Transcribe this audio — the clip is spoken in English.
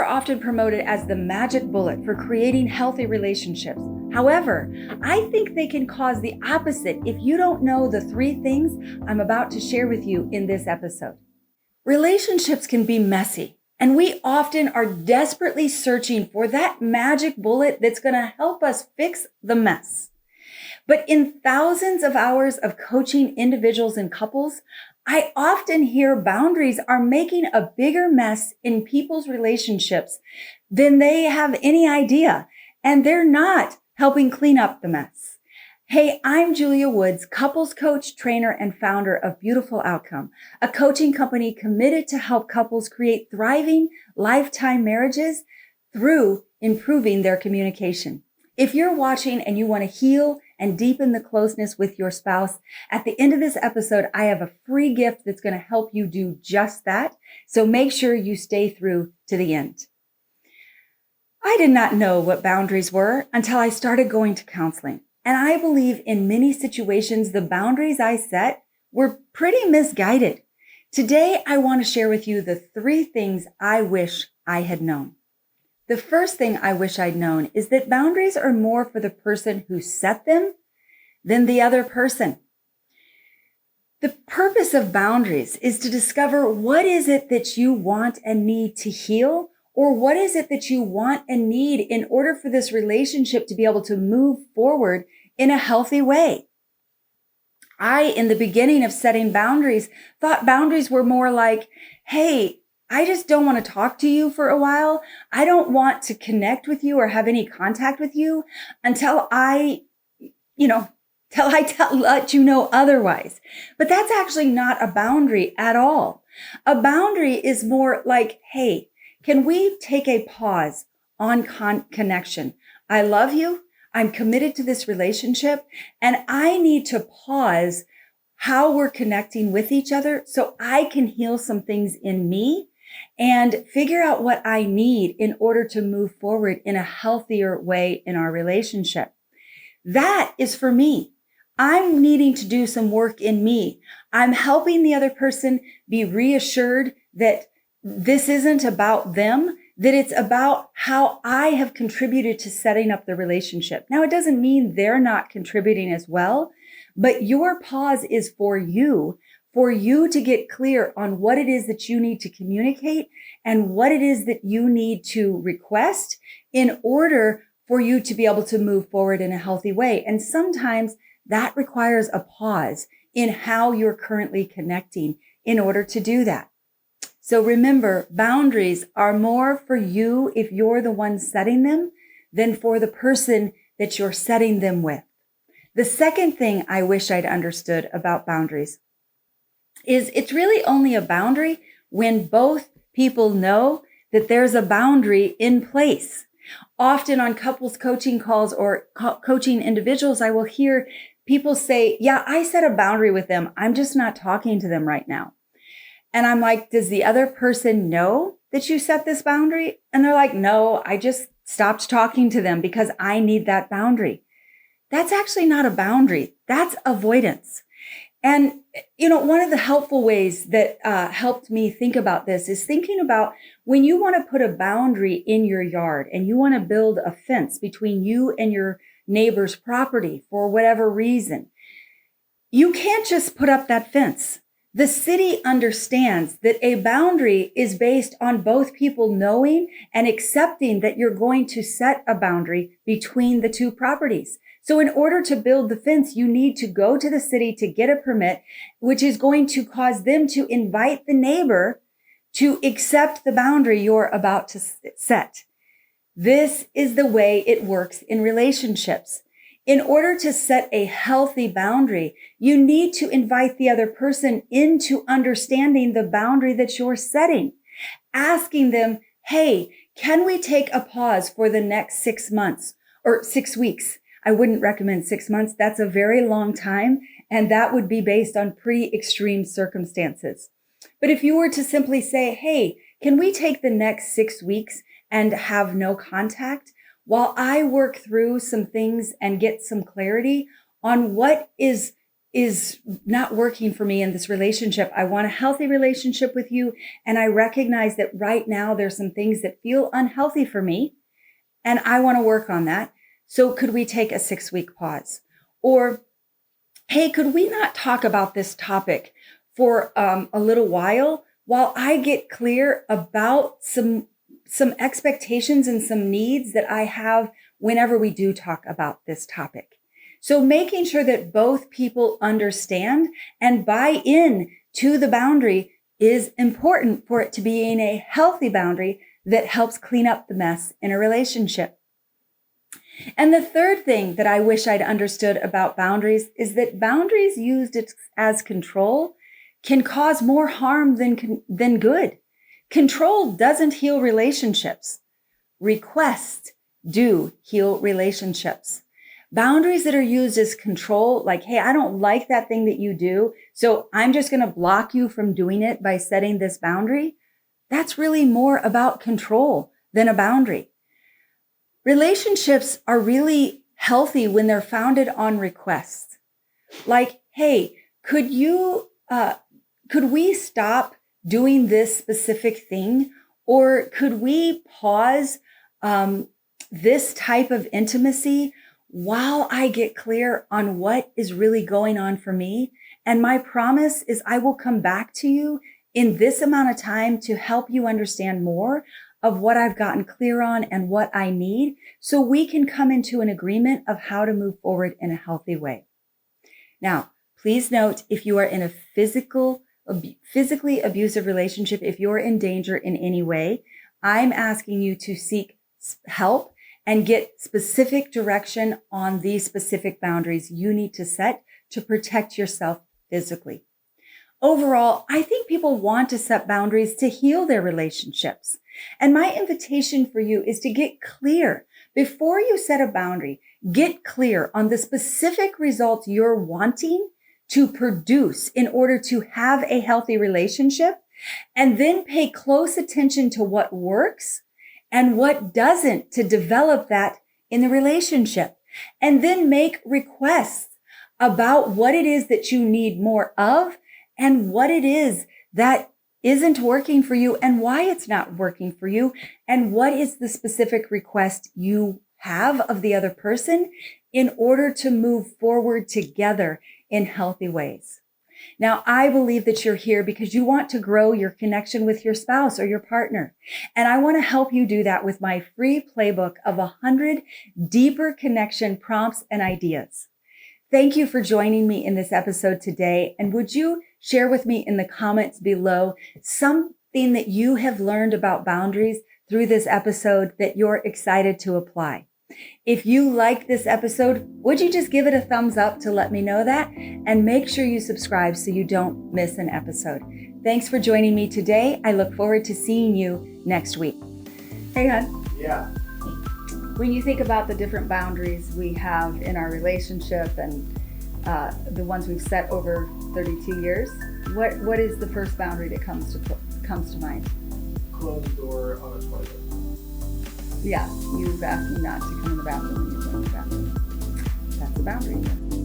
are often promoted as the magic bullet for creating healthy relationships. However, I think they can cause the opposite if you don't know the 3 things I'm about to share with you in this episode. Relationships can be messy, and we often are desperately searching for that magic bullet that's going to help us fix the mess. But in thousands of hours of coaching individuals and couples, I often hear boundaries are making a bigger mess in people's relationships than they have any idea, and they're not helping clean up the mess. Hey, I'm Julia Woods, couples coach, trainer, and founder of Beautiful Outcome, a coaching company committed to help couples create thriving lifetime marriages through improving their communication. If you're watching and you want to heal and deepen the closeness with your spouse, at the end of this episode, I have a free gift that's going to help you do just that. So make sure you stay through to the end. I did not know what boundaries were until I started going to counseling. And I believe in many situations, the boundaries I set were pretty misguided. Today, I want to share with you the 3 things I wish I had known. The first thing I wish I'd known is that boundaries are more for the person who set them than the other person. The purpose of boundaries is to discover what is it that you want and need to heal, or what is it that you want and need in order for this relationship to be able to move forward in a healthy way. In the beginning of setting boundaries, thought boundaries were more like, hey, I just don't want to talk to you for a while. I don't want to connect with you or have any contact with you until I let you know otherwise. But that's actually not a boundary at all. A boundary is more like, hey, can we take a pause on connection? I love you. I'm committed to this relationship, and I need to pause how we're connecting with each other so I can heal some things in me and figure out what I need in order to move forward in a healthier way in our relationship. That is for me. I'm needing to do some work in me. I'm helping the other person be reassured that this isn't about them, that it's about how I have contributed to setting up the relationship. Now, it doesn't mean they're not contributing as well, but your pause is for you to get clear on what it is that you need to communicate and what it is that you need to request in order for you to be able to move forward in a healthy way. And sometimes that requires a pause in how you're currently connecting in order to do that. So remember, boundaries are more for you if you're the one setting them than for the person that you're setting them with. The second thing I wish I'd understood about boundaries is it's really only a boundary when both people know that there's a boundary in place. Often on couples coaching calls or coaching individuals, I will hear people say, yeah, I set a boundary with them. I'm just not talking to them right now. And I'm like, does the other person know that you set this boundary? And they're like, no, I just stopped talking to them because I need that boundary. That's actually not a boundary. That's avoidance. And, one of the helpful ways that helped me think about this is thinking about when you want to put a boundary in your yard and you want to build a fence between you and your neighbor's property for whatever reason, you can't just put up that fence. The city understands that a boundary is based on both people knowing and accepting that you're going to set a boundary between the 2 properties. So in order to build the fence, you need to go to the city to get a permit, which is going to cause them to invite the neighbor to accept the boundary you're about to set. This is the way it works in relationships. In order to set a healthy boundary, you need to invite the other person into understanding the boundary that you're setting, asking them, hey, can we take a pause for the next 6 months or 6 weeks? I wouldn't recommend 6 months. That's a very long time, and that would be based on pretty extreme circumstances. But if you were to simply say, hey, can we take the next 6 weeks and have no contact while I work through some things and get some clarity on what is is not working for me in this relationship. I want a healthy relationship with you. And I recognize that right now there's some things that feel unhealthy for me. And I want to work on that. So could we take a 6-week pause? Or, hey, could we not talk about this topic for a little while I get clear about some expectations and some needs that I have whenever we do talk about this topic? So making sure that both people understand and buy in to the boundary is important for it to be in a healthy boundary that helps clean up the mess in a relationship. And the third thing that I wish I'd understood about boundaries is that boundaries used as control can cause more harm than good. Control doesn't heal relationships. Requests do heal relationships. Boundaries that are used as control, like, hey, I don't like that thing that you do, so I'm just going to block you from doing it by setting this boundary. That's really more about control than a boundary. Relationships are really healthy when they're founded on requests. Like, hey, could we stop doing this specific thing? Or could we pause this type of intimacy while I get clear on what is really going on for me? And my promise is I will come back to you in this amount of time to help you understand more of what I've gotten clear on and what I need, so we can come into an agreement of how to move forward in a healthy way. Now, please note, if you are in a physically abusive relationship, if you're in danger in any way, I'm asking you to seek help and get specific direction on these specific boundaries you need to set to protect yourself physically. Overall, I think people want to set boundaries to heal their relationships. And my invitation for you is to get clear. Before you set a boundary, get clear on the specific results you're wanting to produce in order to have a healthy relationship, and then pay close attention to what works and what doesn't to develop that in the relationship. And then make requests about what it is that you need more of and what it is that isn't working for you and why it's not working for you, and what is the specific request you have of the other person in order to move forward together in healthy ways. Now, I believe that you're here because you want to grow your connection with your spouse or your partner. And I want to help you do that with my free playbook of 100 deeper connection prompts and ideas. Thank you for joining me in this episode today. And would you share with me in the comments below something that you have learned about boundaries through this episode that you're excited to apply? If you like this episode, would you just give it a thumbs up to let me know that? And make sure you subscribe so you don't miss an episode. Thanks for joining me today. I look forward to seeing you next week. Hey, hon. Yeah. When you think about the different boundaries we have in our relationship and the ones we've set over 32 years, what is the first boundary that comes to mind? Close the door on a toilet. Yeah, you've asked me not to come in the bathroom when you go in the bathroom. That's the boundary.